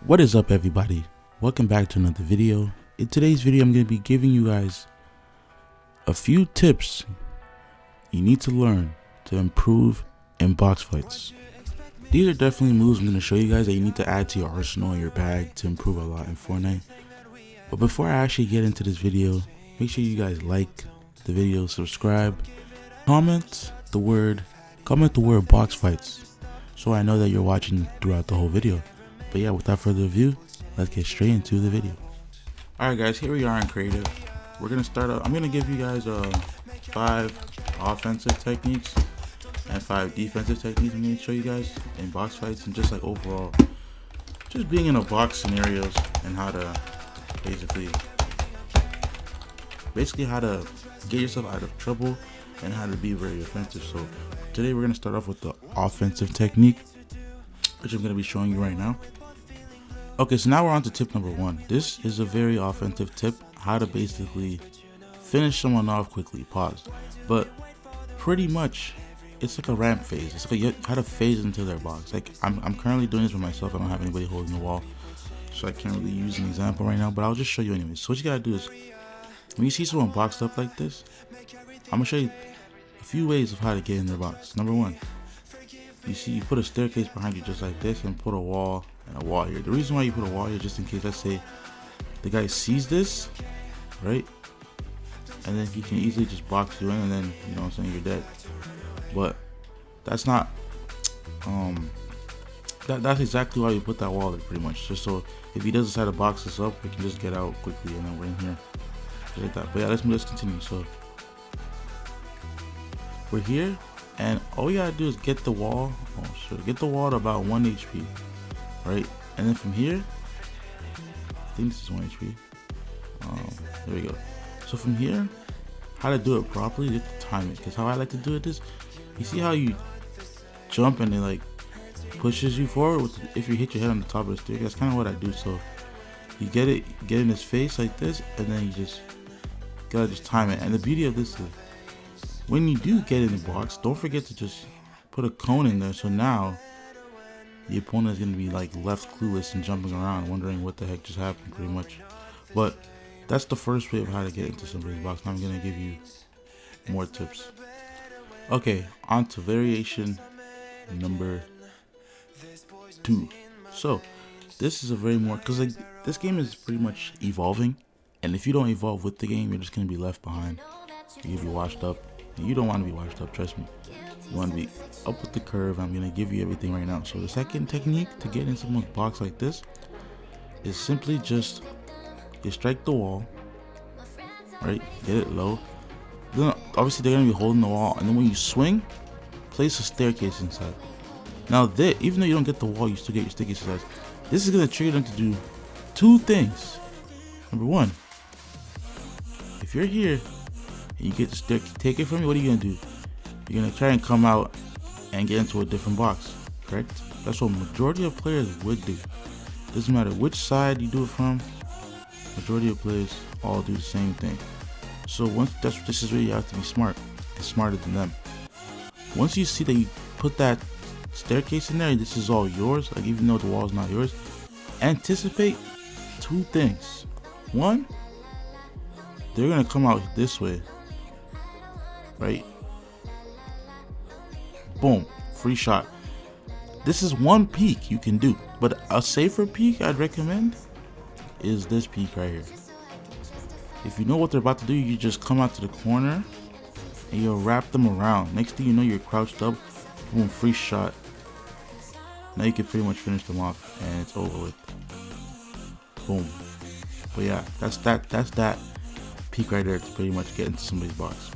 What is up, everybody? Welcome back to another video. In today's video, I'm going to be giving you guys a few tips you need to learn to improve in box fights. These are definitely moves I'm going to show you guys that you need to add to your arsenal and your bag to improve a lot in Fortnite. But before I actually get into this video, make sure you guys like the video, subscribe, comment the word box fights so I know that you're watching throughout the whole video. But yeah, without further ado, let's get straight into the video. Alright guys, here we are in creative. We're gonna start up. I'm gonna give you guys 5 offensive techniques and 5 defensive techniques I'm gonna show you guys in box fights and just like overall, just being in a box scenarios and how to basically how to get yourself out of trouble and how to be very offensive. So today we're gonna start off with the offensive technique, which I'm gonna be showing you right now. Okay, so now we're on to tip number 1. This is a very offensive tip, how to basically finish someone off quickly, pause. But pretty much, it's like a ramp phase. It's like how to phase into their box. Like I'm currently doing this for myself. I don't have anybody holding the wall, so I can't really use an example right now, but I'll just show you anyways. So what you gotta do is, when you see someone boxed up like this, I'm gonna show you a few ways of how to get in their box. Number 1, you put a staircase behind you just like this and put a wall and a wall here. The reason why you put a wall here, just in case, let's say the guy sees this, right, and then he can easily just box you in, and then, you know what I'm saying, you're dead. But that's not that's exactly why you put that wall there, pretty much, just so if he does decide to box us up, we can just get out quickly and then we're in here, just like that. But yeah, let's continue. So we're here, and all we gotta do is get the wall. Get the wall to about 1 HP, right? And then from here, I think this is 1 HP. There we go. So from here, how to do it properly, you have to time it. Because how I like to do it is, you see how you jump and it like pushes you forward if you hit your head on the top of the stair. That's kind of what I do. So you get in his face like this, and then you just gotta just time it. And the beauty of this is, when you do get in the box, don't forget to just put a cone in there, so now the opponent is going to be like left clueless and jumping around wondering what the heck just happened, pretty much. But that's the first way of how to get into somebody's box. Now I'm going to give you more tips. Okay, on to variation number 2. So this is a very more, because like this game is pretty much evolving, and if you don't evolve with the game, you're just going to be left behind. You'll be washed up. You don't want to be washed up, trust me. You want to be up with the curve. I'm going to give you everything right now. So the second technique to get in someone's box like this is simply just, you strike the wall, right? Get it low. Then obviously they're going to be holding the wall, and then when you swing, place a staircase inside. Now even though you don't get the wall, you still get your staircase inside. This is going to trigger them to do 2 things. Number 1, if you're here and you get the staircase, take it from me, what are you going to do? You're going to try and come out and get into a different box, correct? That's what majority of players would do. Doesn't matter which side you do it from, majority of players all do the same thing. So this is where you have to be smart and smarter than them. Once you see that you put that staircase in there and this is all yours, like even though the wall is not yours, anticipate 2 things. 1, they're going to come out this way, right? Boom, free shot. This is one peek you can do, but a safer peek I'd recommend is this peek right here. If you know what they're about to do, you just come out to the corner and you'll wrap them around. Next thing you know, you're crouched up. Boom, free shot. Now you can pretty much finish them off and it's over with. Boom. But yeah, that's that peek right there to pretty much get into somebody's box.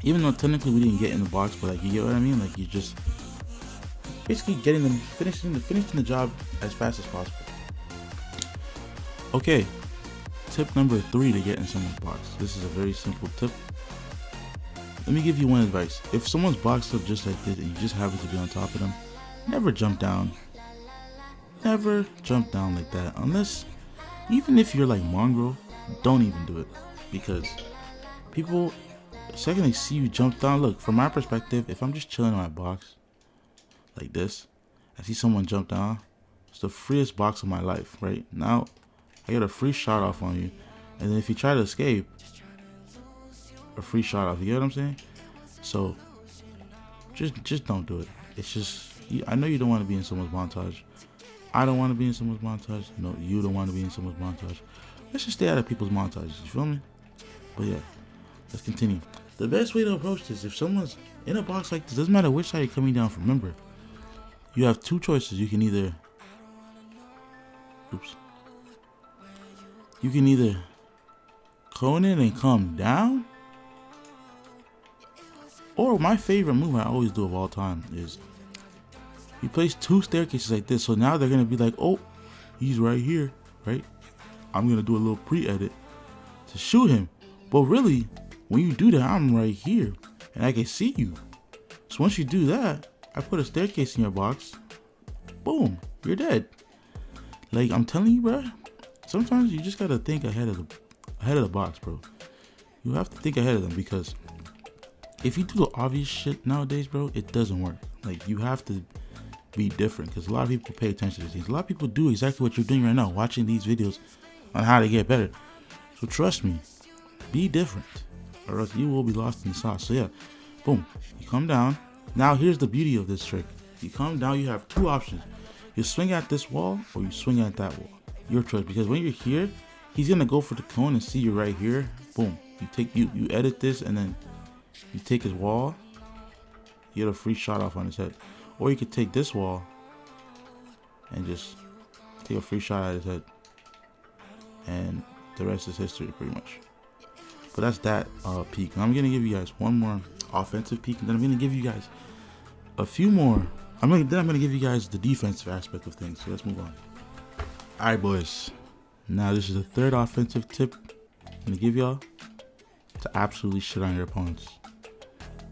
Even though technically we didn't get in the box, but like, you get what I mean? Like, you just basically getting them, finishing the job as fast as possible. Okay, tip number 3 to get in someone's box. This is a very simple tip. Let me give you one advice. If someone's boxed up just like this and you just happen to be on top of them, never jump down. Never jump down like that. Unless, even if you're like mongrel, don't even do it. Because people, the second they see you jump down, look, from my perspective, if I'm just chilling in my box like this, I see someone jump down, It's the freest box of my life, right? Now, I get a free shot off on you. And then if you try to escape, a free shot off. You get what I'm saying? So, just don't do it. It's just, I know you don't want to be in someone's montage. I don't want to be in someone's montage. No, you don't want to be in someone's montage. Let's just stay out of people's montages. You feel me? But yeah, let's continue. The best way to approach this, if someone's in a box like this, doesn't matter which side you're coming down from. Remember, you have two choices. You can either, you can either cone in and come down, or my favorite move I always do of all time is you place two staircases like this. So now they're gonna be like, oh, he's right here, right? I'm gonna do a little pre-edit to shoot him. But really, when you do that, I'm right here and I can see you. So once you do that, I put a staircase in your box. Boom, you're dead. Like I'm telling you, bro. Sometimes you just gotta think ahead of the box, bro. You have to think ahead of them, because if you do the obvious shit nowadays, bro, it doesn't work. Like you have to be different, because a lot of people pay attention to things. A lot of people do exactly what you're doing right now, watching these videos on how to get better. So trust me, be different, or else you will be lost in the sauce. So yeah, boom, you come down. Now here's the beauty of this trick. You come down, you have two options. You swing at this wall or you swing at that wall. Your choice, because when you're here, he's gonna go for the cone and see you right here. Boom, you edit this and then you take his wall, you get a free shot off on his head. Or you could take this wall and just take a free shot at his head, and the rest is history pretty much. But that's that peek. Now I'm gonna give you guys one more offensive peek, and then I'm gonna give you guys a few more. I'm gonna give you guys the defensive aspect of things. So let's move on. Alright boys, now this is the third offensive tip I'm gonna give y'all to absolutely shit on your opponents.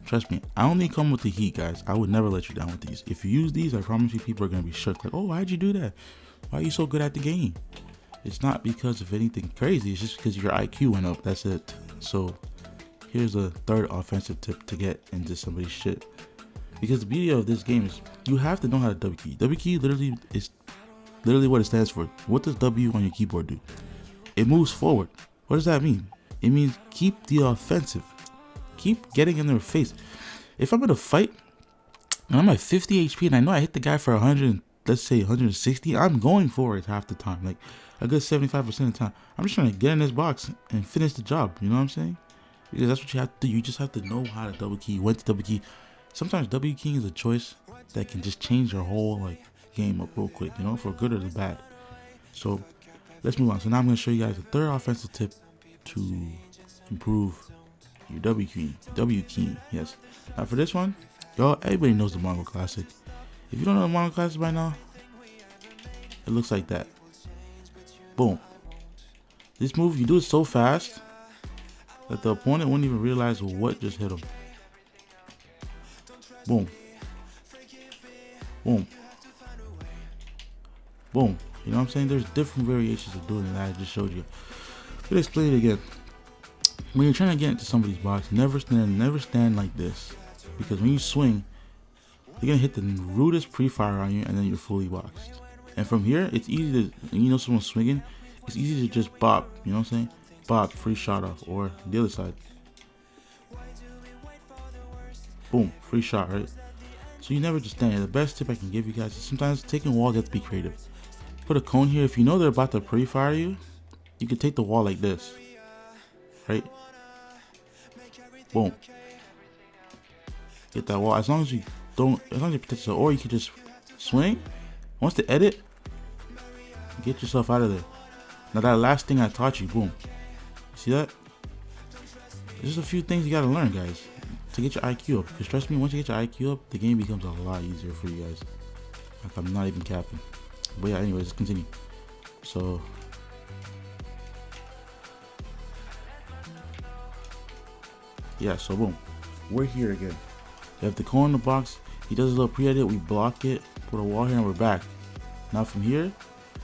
Trust me, I only come with the heat, guys. I would never let you down with these. If you use these, I promise you people are gonna be shook. Like, oh, why'd you do that? Why are you so good at the game? It's not because of anything crazy. It's just because your IQ went up. That's it. So here's a third offensive tip to get into somebody's shit. Because the beauty of this game is you have to know how to W key. W key literally is what it stands for. What does W on your keyboard do? It moves forward. What does that mean? It means keep the offensive. Keep getting in their face. If I'm in a fight and I'm at 50 HP and I know I hit the guy for 100, let's say 160, I'm going for it half the time. Like a good 75% of the time. I'm just trying to get in this box and finish the job. You know what I'm saying? Because that's what you have to do. You just have to know how to double key, when to double key. Sometimes W keying is a choice that can just change your whole like game up real quick, you know, for good or the bad. So let's move on. So now I'm going to show you guys the third offensive tip to improve your W keying. Yes. Now for this one, y'all, everybody knows the Mongol Classic. If you don't know the Mongol Classic by now, it looks like that. Boom. This move, you do it so fast that the opponent won't even realize what just hit him. Boom. Boom. Boom. You know what I'm saying? There's different variations of doing it that I just showed you. Let me explain it again. When you're trying to get into somebody's box, never stand like this. Because when you swing, you're gonna hit the rudest pre-fire on you and then you're fully boxed. And from here, it's easy to, when you know someone's swinging, it's easy to just bop, you know what I'm saying? Bop, free shot off, or the other side. Boom, free shot, right? So you never just stand here. The best tip I can give you guys is sometimes taking walls, you have to be creative. Put a cone here. If you know they're about to pre-fire you, you can take the wall like this, right? Boom. Get that wall. As long as you protect yourself, or you can just swing. Once the edit, get yourself out of there. Now that last thing I taught you, boom. See that? There's just a few things you gotta learn, guys, to get your IQ up. Because trust me, once you get your IQ up, the game becomes a lot easier for you guys. Like, I'm not even capping. But yeah, anyways, let's continue. So yeah, so boom, we're here again. You have the cone in the box. He does a little pre-edit. We block it, put a wall here, and we're back. Now from here,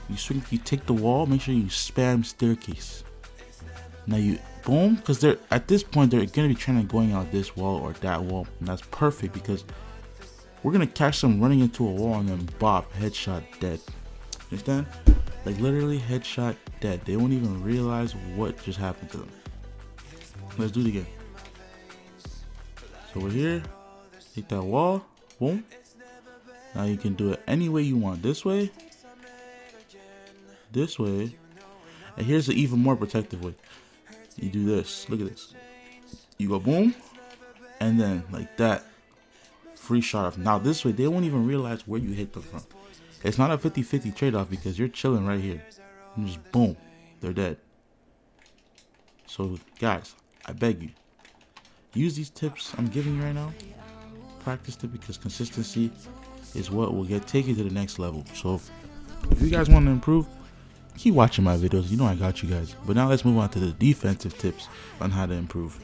you swing. You take the wall. Make sure you spam staircase. Now you boom, because they're at this point they're gonna be trying to going out this wall or that wall, and that's perfect because we're gonna catch them running into a wall and then bop, headshot, dead. Understand? Like literally headshot dead. They won't even realize what just happened to them. Let's do it again. So we're here. Take that wall. Boom. Now you can do it any way you want. This way. This way. And here's an even more protective way. You do this. Look at this. You go boom. And then like that. Free shot off. Now this way they won't even realize where you hit them from. It's not a 50-50 trade-off because you're chilling right here. And just boom. They're dead. So guys, I beg you. Use these tips I'm giving you right now. Practice it because consistency is what will take you to the next level. So if you guys want to improve, keep watching my videos. You know I got you guys. But now let's move on to the defensive tips on how to improve.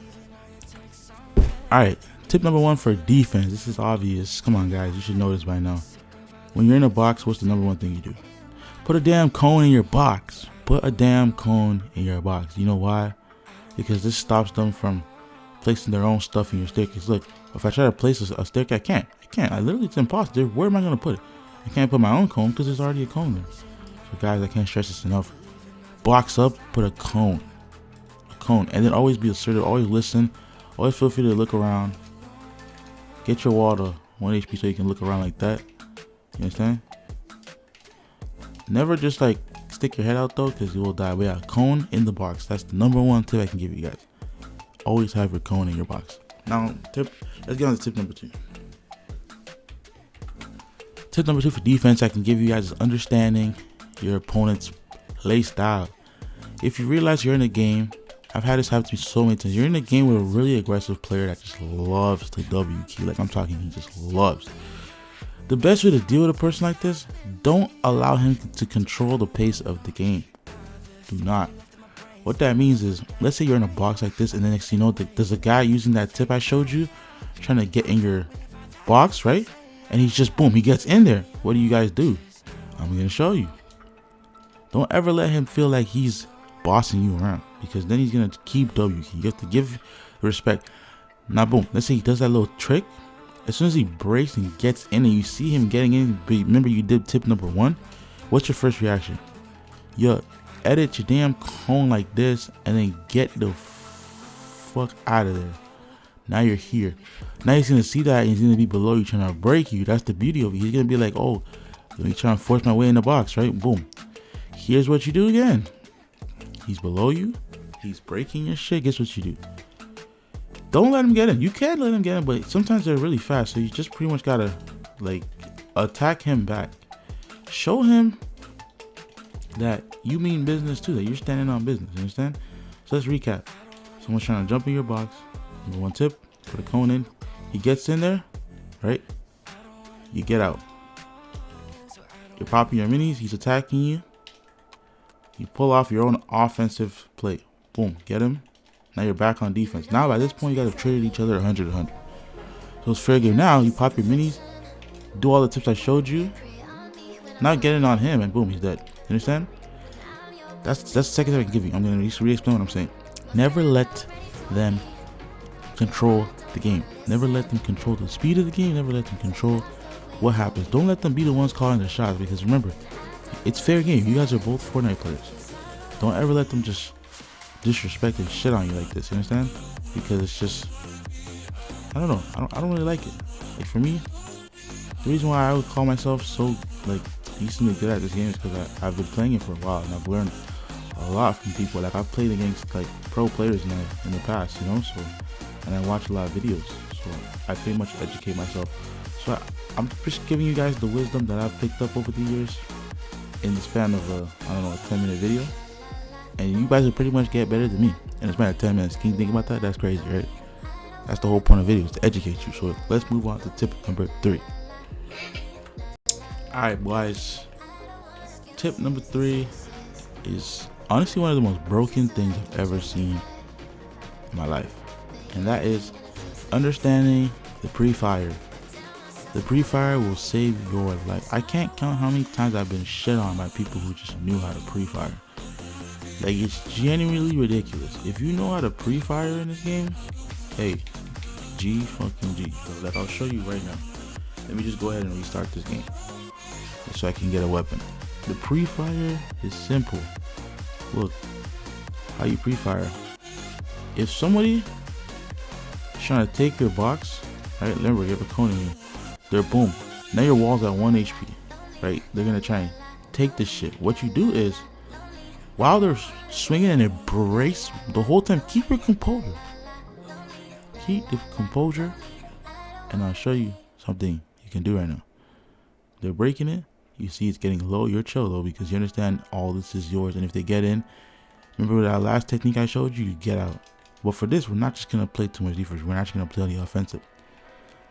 Alright, tip number 1 for defense. This is obvious. Come on guys, you should know this by now. When you're in a box, what's the number 1 thing you do? Put a damn cone in your box. Put a damn cone in your box. You know why? Because this stops them from placing their own stuff in your staircase. Look, if I try to place a staircase, I can't. I literally, it's impossible. Where am I going to put it? I can't put my own cone because there's already a cone there. So guys, I can't stress this enough. Box up, put a cone. And then always be assertive. Always listen. Always feel free to look around. Get your wall to 1 HP so you can look around like that. You understand? Never just like stick your head out though because you will die. But yeah, cone in the box. That's the number 1 tip I can give you guys. Always have your cone in your box. Now, let's get on to tip number 2. Tip number 2 for defense I can give you guys is understanding your opponent's play style. If you realize you're in a game, I've had this happen to me so many times. You're in a game with a really aggressive player that just loves to W key. Like I'm talking, he just loves. The best way to deal with a person like this, don't allow him to control the pace of the game. Do not. What that means is, let's say you're in a box like this, and then next thing you know, there's a guy using that tip I showed you, trying to get in your box, right? And he's just, boom, he gets in there. What do you guys do? I'm going to show you. Don't ever let him feel like he's bossing you around, because then he's going to keep W. You have to give respect. Now, boom, let's say he does that little trick. As soon as he breaks and gets in and you see him getting in, remember you did tip number 1. What's your first reaction? You edit your damn cone like this and then get the fuck out of there. Now you're here. Now he's gonna see that and he's gonna be below you trying to break you. That's the beauty of it. He's gonna be like, oh, let me try and force my way in the box, right? Boom. Here's what you do again. He's below you. He's breaking your shit. Guess what you do? Don't let him get in. You can let him get in, but sometimes they're really fast. So you just pretty much gotta like attack him back. Show him that you mean business too, that you're standing on business. You understand? So let's recap. Someone's trying to jump in your box. Number 1 tip, put a cone in. He gets in there, right? You get out. You're popping your minis. He's attacking you. You pull off your own offensive play. Boom, get him. Now you're back on defense. Now by this point, you guys have traded each other 100-100. So it's fair game. Now you pop your minis, do all the tips I showed you. Now get in on him, and boom, he's dead. You understand? That's the second tip I can give you. I'm gonna re-explain what I'm saying. Never let them control the game. Never let them control the speed of the game. Never let them control what happens. Don't let them be the ones calling the shots, because remember, it's fair game. You guys are both Fortnite players. Don't ever let them just disrespect and shit on you like this. You understand? Because it's just, I don't know. I don't really like it. Like for me, the reason why I would call myself so like decently good at this game is because I've been playing it for a while and I've learned a lot from people. Like I've played against like pro players in the past, you know. So, and I watch a lot of videos, so I pretty much educate myself. So I'm just giving you guys the wisdom that I've picked up over the years in the span of a 10-minute video. And you guys will pretty much get better than me in a span of 10 minutes. Can you think about that? That's crazy, right? That's the whole point of videos, to educate you. So let's move on to tip number 3. Alright, boys. Tip number 3 is honestly one of the most broken things I've ever seen in my life. And that is understanding the pre-fire. The pre-fire will save your life. I can't count how many times I've been shit on by people who just knew how to pre-fire. Like, it's genuinely ridiculous. If you know how to pre-fire in this game, hey, G fucking G. Like, I'll show you right now. Let me just go ahead and restart this game so I can get a weapon. The pre-fire is simple. Look, how you pre-fire. If somebody is trying to take your box, right? Remember, you have a cone in here. They're boom. Now your wall's at 1 HP, right? They're gonna try and take this shit. What you do is, while they're swinging and it breaks, the whole time keep your composure. Keep the composure, and I'll show you something you can do right now. They're breaking it. You see it's getting low. You're chill though, because you understand all this is yours. And if they get in, remember that last technique I showed you, you get out. But for this, we're not just gonna play too much defense. We're actually gonna play on the offensive.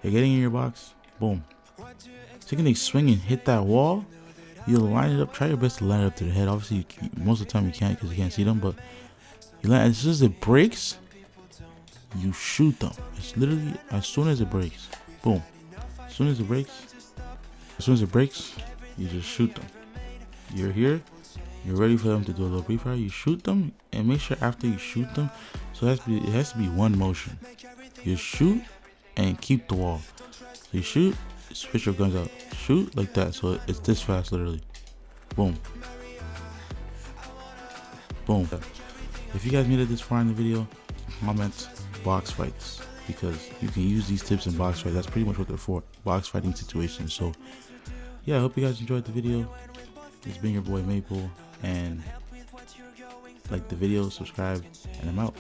They're getting in your box. Boom. Second they swing and hit that wall, you line it up. Try your best to line it up to the head. Obviously, most of the time you can't because you can't see them. But you line, as soon as it breaks, you shoot them. It's literally as soon as it breaks. Boom. As soon as it breaks, you just shoot them. You're here. You're ready for them to do a little pre-fire. You shoot them, and make sure after you shoot them, so it has to be one motion. You shoot and keep the wall. So you shoot, switch your guns out, shoot like that. So it's this fast, literally. Boom, boom. If you guys made it this far in the video, comment box fights, because you can use these tips in box fights. That's pretty much what they're for, box fighting situations. So yeah, I hope you guys enjoyed the video. It's been your boy Maple, and like the video, subscribe, and I'm out.